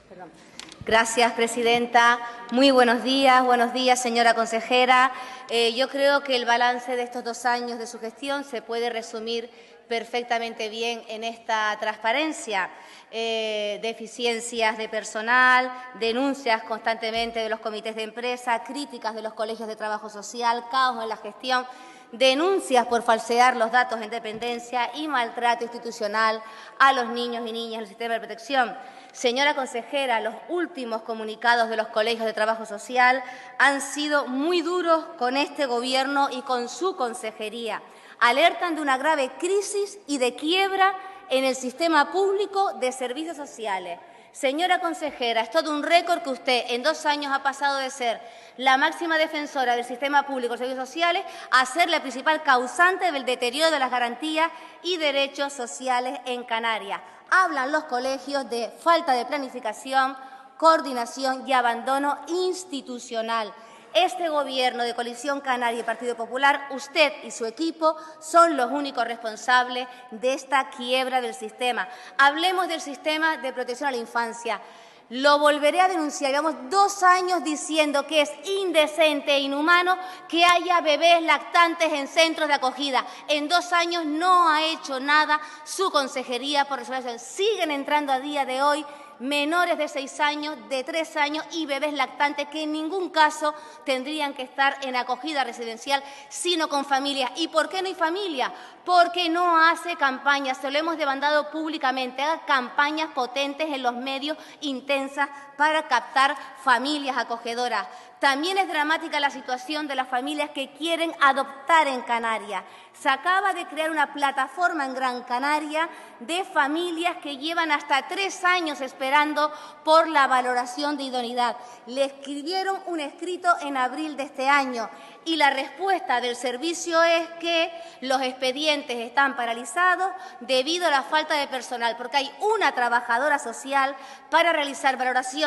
Perdón. Gracias, presidenta. Muy buenos días, señora consejera. Yo creo que el balance de estos 2 años de su gestión se puede resumir perfectamente bien en esta transparencia. Deficiencias de personal, denuncias constantemente de los comités de empresa, críticas de los colegios de trabajo social, caos en la gestión, denuncias por falsear los datos en dependencia y maltrato institucional a los niños y niñas en el sistema de protección. Señora consejera, los últimos comunicados de los colegios de trabajo social han sido muy duros con este Gobierno y con su consejería. Alertan de una grave crisis y de quiebra en el sistema público de servicios sociales. Señora consejera, es todo un récord que usted en 2 años ha pasado de ser la máxima defensora del sistema público de servicios sociales a ser la principal causante del deterioro de las garantías y derechos sociales en Canarias. Hablan los colegios de falta de planificación, coordinación y abandono institucional. Este Gobierno de Coalición Canaria y Partido Popular, usted y su equipo son los únicos responsables de esta quiebra del sistema. Hablemos del sistema de protección a la infancia. Lo volveré a denunciar. Llevamos 2 años diciendo que es indecente e inhumano que haya bebés lactantes en centros de acogida. En 2 años no ha hecho nada su consejería por resolver eso. Siguen entrando a día de hoy menores de 6 años, de 3 años y bebés lactantes que en ningún caso tendrían que estar en acogida residencial, sino con familias. ¿Y por qué no hay familia? Porque no hace campañas, se lo hemos demandado públicamente, haga campañas potentes en los medios, intensas, para captar familias acogedoras. También es dramática la situación de las familias que quieren adoptar en Canarias. Se acaba de crear una plataforma en Gran Canaria de familias que llevan hasta 3 años esperando por la valoración de idoneidad. Le escribieron un escrito en abril de este año y la respuesta del servicio es que los expedientes están paralizados debido a la falta de personal, porque hay una trabajadora social para realizar valoraciones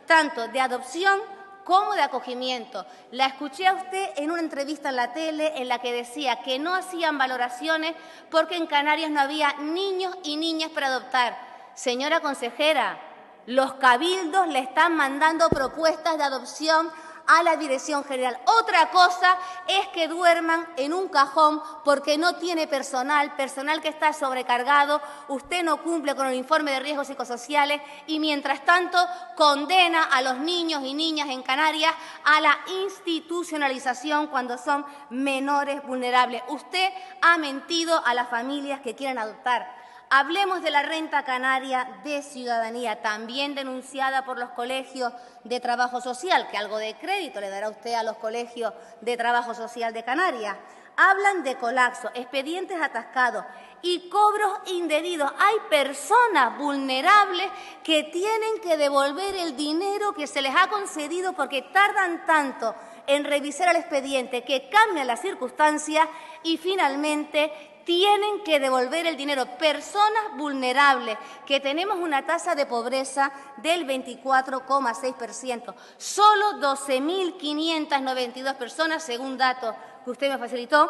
tanto de adopción como de acogimiento. La escuché a usted en una entrevista en la tele en la que decía que no hacían valoraciones porque en Canarias no había niños y niñas para adoptar. Señora consejera, los cabildos le están mandando propuestas de adopción a la Dirección General. Otra cosa es que duerman en un cajón porque no tiene personal que está sobrecargado, usted no cumple con el informe de riesgos psicosociales y, mientras tanto, condena a los niños y niñas en Canarias a la institucionalización cuando son menores vulnerables. Usted ha mentido a las familias que quieren adoptar. Hablemos de la renta canaria de ciudadanía, también denunciada por los colegios de trabajo social, que algo de crédito le dará usted a los colegios de trabajo social de Canarias. Hablan de colapso, expedientes atascados y cobros indebidos. Hay personas vulnerables que tienen que devolver el dinero que se les ha concedido porque tardan tanto en revisar el expediente que cambian las circunstancias y finalmente tienen que devolver el dinero. Personas vulnerables, que tenemos una tasa de pobreza del 24,6%. Solo 12.592 personas, según datos que usted me facilitó,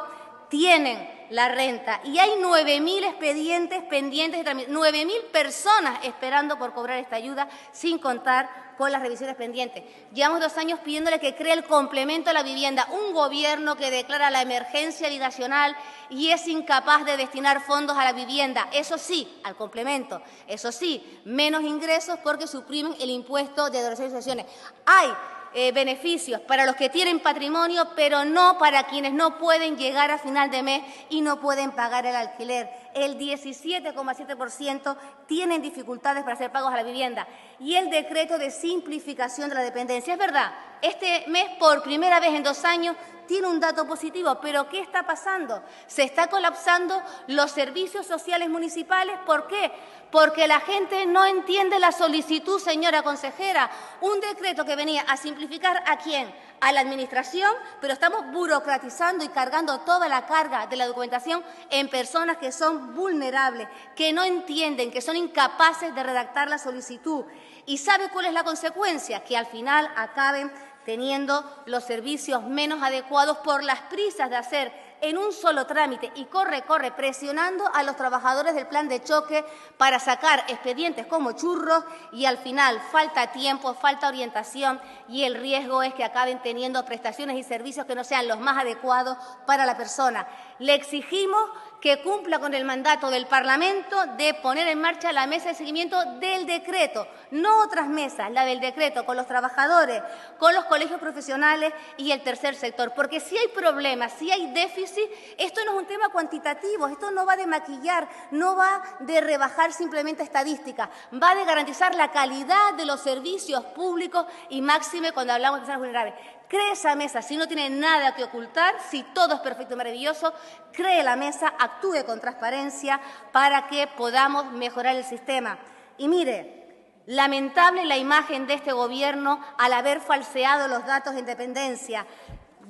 tienen la renta. Y hay 9.000 expedientes pendientes de tramitación. 9.000 personas esperando por cobrar esta ayuda, sin contar con las revisiones pendientes. Llevamos 2 años pidiéndole que cree el complemento a la vivienda. Un Gobierno que declara la emergencia habitacional y es incapaz de destinar fondos a la vivienda. Eso sí, al complemento. Eso sí, menos ingresos porque suprimen el impuesto de donaciones y sucesiones. Hay beneficios para los que tienen patrimonio, pero no para quienes no pueden llegar a final de mes y no pueden pagar el alquiler. El 17,7% tienen dificultades para hacer pagos a la vivienda. Y el decreto de simplificación de la dependencia. Es verdad, este mes, por primera vez en 2 años, tiene un dato positivo, pero ¿qué está pasando? Se está colapsando los servicios sociales municipales. ¿Por qué? Porque la gente no entiende la solicitud, señora consejera. Un decreto que venía a simplificar ¿a quién? A la Administración, pero estamos burocratizando y cargando toda la carga de la documentación en personas que son vulnerables, que no entienden, que son incapaces de redactar la solicitud. ¿Y sabe cuál es la consecuencia? Que al final acaben teniendo los servicios menos adecuados por las prisas de hacer en un solo trámite y corre, presionando a los trabajadores del plan de choque para sacar expedientes como churros y al final falta tiempo, falta orientación y el riesgo es que acaben teniendo prestaciones y servicios que no sean los más adecuados para la persona. Le exigimos que cumpla con el mandato del Parlamento de poner en marcha la mesa de seguimiento del decreto, no otras mesas, la del decreto, con los trabajadores, con los colegios profesionales y el tercer sector. Porque si hay problemas, si hay déficit, esto no es un tema cuantitativo, esto no va de maquillar, no va de rebajar simplemente estadísticas, va de garantizar la calidad de los servicios públicos y máxime cuando hablamos de personas vulnerables. Cree esa mesa, si no tiene nada que ocultar, si todo es perfecto y maravilloso, cree la mesa, actúe con transparencia para que podamos mejorar el sistema. Y mire, lamentable la imagen de este Gobierno al haber falseado los datos de independencia.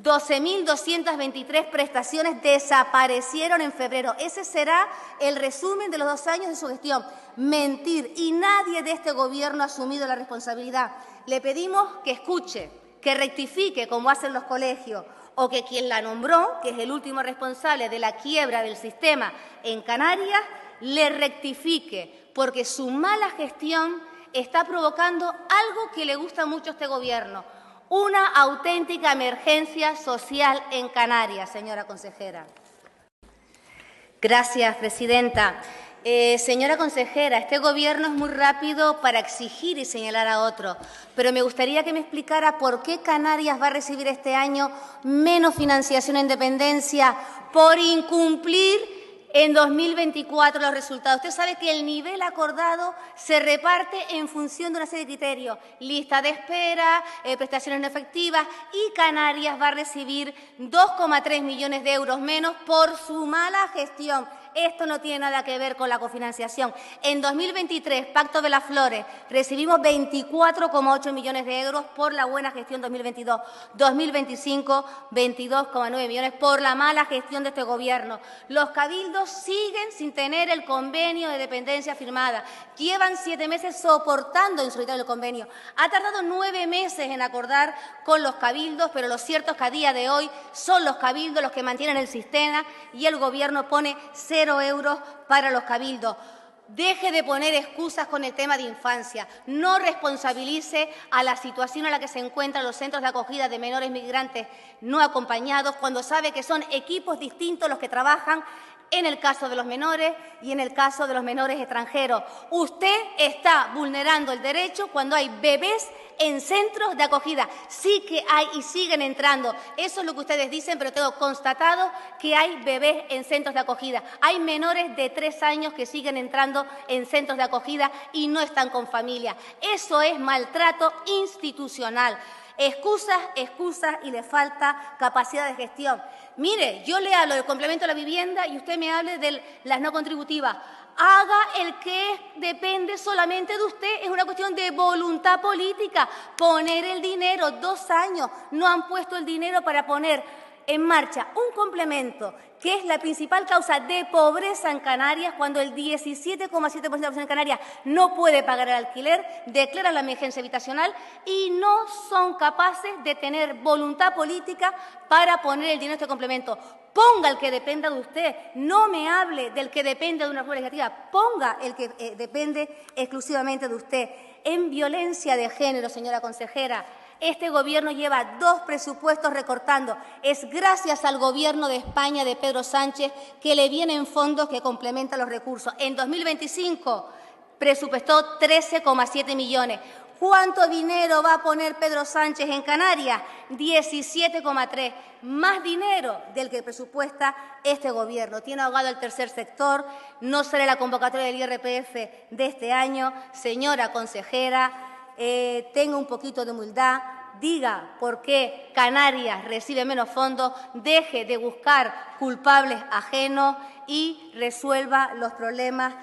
12.223 prestaciones desaparecieron en febrero. Ese será el resumen de los 2 años de su gestión. Mentir. Y nadie de este Gobierno ha asumido la responsabilidad. Le pedimos que escuche, que rectifique como hacen los colegios o que quien la nombró, que es el último responsable de la quiebra del sistema en Canarias, le rectifique, porque su mala gestión está provocando algo que le gusta mucho a este Gobierno, una auténtica emergencia social en Canarias, señora consejera. Gracias, presidenta. Señora consejera, este Gobierno es muy rápido para exigir y señalar a otros, pero me gustaría que me explicara por qué Canarias va a recibir este año menos financiación en dependencia por incumplir en 2024 los resultados. Usted sabe que el nivel acordado se reparte en función de una serie de criterios, lista de espera, prestaciones no efectivas, y Canarias va a recibir 2,3 millones de euros menos por su mala gestión. Esto no tiene nada que ver con la cofinanciación. En 2023, Pacto de las Flores, recibimos 24,8 millones de euros por la buena gestión 2022. 2025, 22,9 millones por la mala gestión de este Gobierno. Los cabildos siguen sin tener el convenio de dependencia firmada. Llevan 7 meses soportando en solitario el convenio. Ha tardado 9 meses en acordar con los cabildos, pero lo cierto es que a día de hoy son los cabildos los que mantienen el sistema y el Gobierno pone 0 euros para los cabildos. Deje de poner excusas con el tema de infancia. No responsabilice a la situación en la que se encuentran los centros de acogida de menores migrantes no acompañados cuando sabe que son equipos distintos los que trabajan en el caso de los menores y en el caso de los menores extranjeros. Usted está vulnerando el derecho cuando hay bebés en centros de acogida. Sí que hay y siguen entrando. Eso es lo que ustedes dicen, pero tengo constatado que hay bebés en centros de acogida. Hay menores de 3 años que siguen entrando en centros de acogida y no están con familia. Eso es maltrato institucional. Excusas, excusas y le falta capacidad de gestión. Mire, yo le hablo del complemento a la vivienda y usted me hable de las no contributivas. Haga el que depende solamente de usted. Es una cuestión de voluntad política. Poner el dinero, 2 años, no han puesto el dinero para poner en marcha un complemento que es la principal causa de pobreza en Canarias, cuando el 17,7% de la población en Canarias no puede pagar el alquiler, declaran la emergencia habitacional y no son capaces de tener voluntad política para poner el dinero de este complemento. Ponga el que dependa de usted, no me hable del que depende de una reforma legislativa, ponga el que depende exclusivamente de usted. En violencia de género, señora consejera, este Gobierno lleva 2 presupuestos recortando. Es gracias al Gobierno de España de Pedro Sánchez que le vienen fondos que complementan los recursos. En 2025 presupuestó 13,7 millones. ¿Cuánto dinero va a poner Pedro Sánchez en Canarias? 17,3. Más dinero del que presupuesta este Gobierno. Tiene ahogado el tercer sector, no sale la convocatoria del IRPF de este año. Señora consejera, tenga un poquito de humildad, diga por qué Canarias recibe menos fondos, deje de buscar culpables ajenos y resuelva los problemas